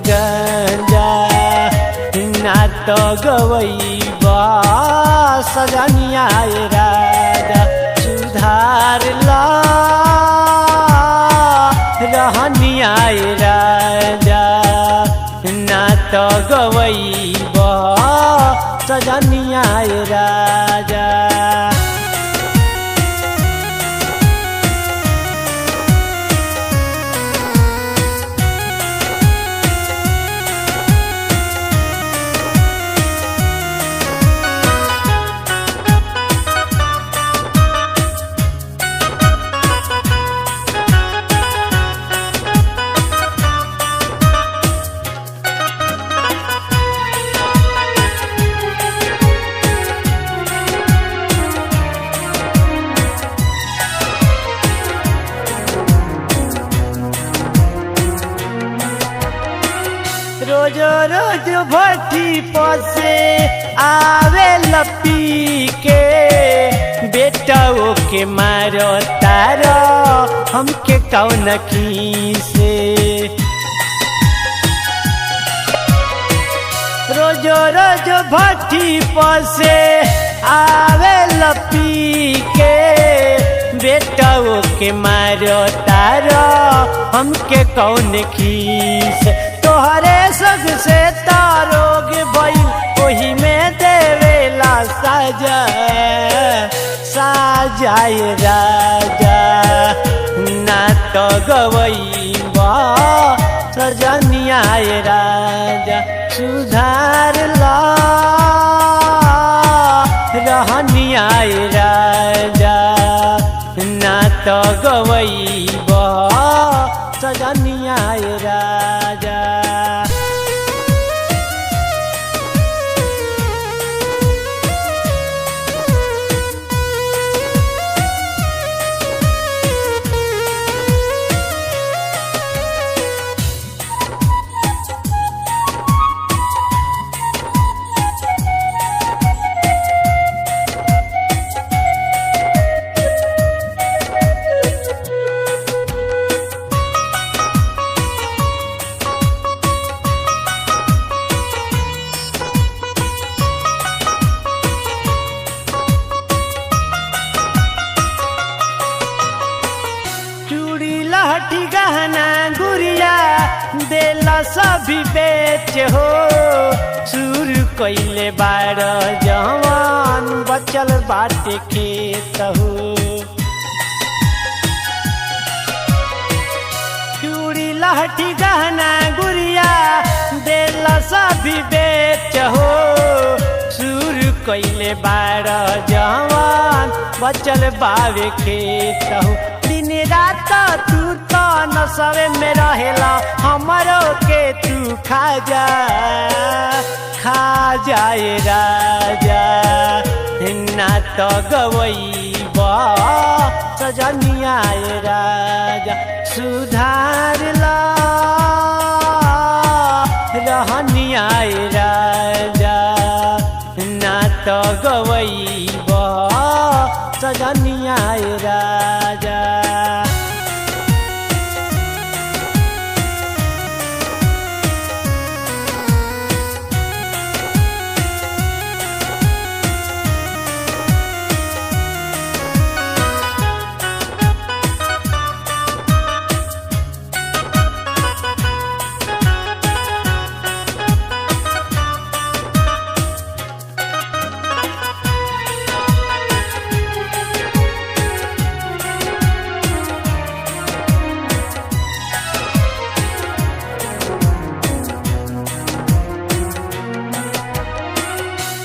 गांजा ना तो गवैबा सजनिया राजा सुधार ला रहनिया राजा ना तो गवैबा सजनिया राजा। रोज रोज भट्टी पसे आवे लपी के बेटाओ के मारो तारो हमके कौन की से। रोज रोज भट्टी पसे आवे लपी के बेटाओ के मारो तारो हमके कौन की से। तोहरे सग से तारोग भइल ओही में देवेला साजा साजाए राजा ना तो गवैबा सजनिया राजा सुधार ला रहनिया राजा ना तो गवैबा सजनिया राजा। लहठी गहना गुड़िया देला सभी बेच हो सुर कोइले बार जवान बचल बाटे खेत हो। चूड़ी लहठी गहना गुड़िया देला सभी बेच हो सुर कोइले बार जवान बचल बावे खेत हो। दिन रात तू तो नशे में रहेला हमरो के तू खा जाए राजा ना तो गवैबा सजनिया राजा सुधार ला रहनिया राजा ना तो गवैबा सजनिया राजा।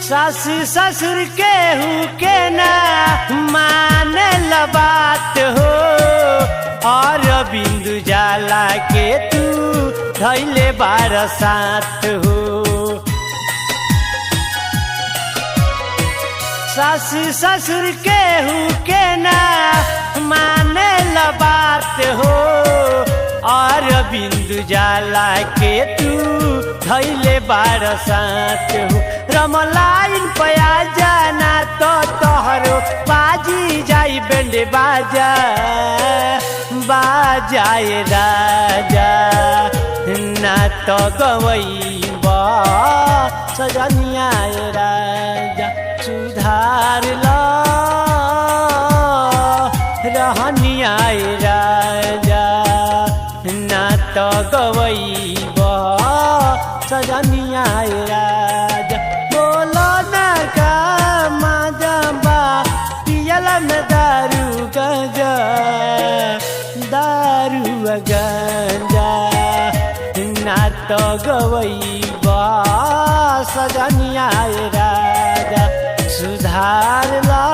सास ससुर के हूँ के ना माने बात हो और बिंदु जाला के तू धैले बारसात हो। सास ससुर के हूँ के ना माने बात हो और बिंदु जाला के तू धैले बारसात हो। रमलाइन पया जाना तो तोहरो बाजी जाई बेंड बाजा बाजाए राजा ना तो गवैबा सजनिया राजा सुधार ला रहनिया राजा ना तो गवैबा सजनिया राजा बोलो ना का मजबा पियल में दारू गंजा दारू गंजा ना तो गवैबा सजनिया राजा सुधार ला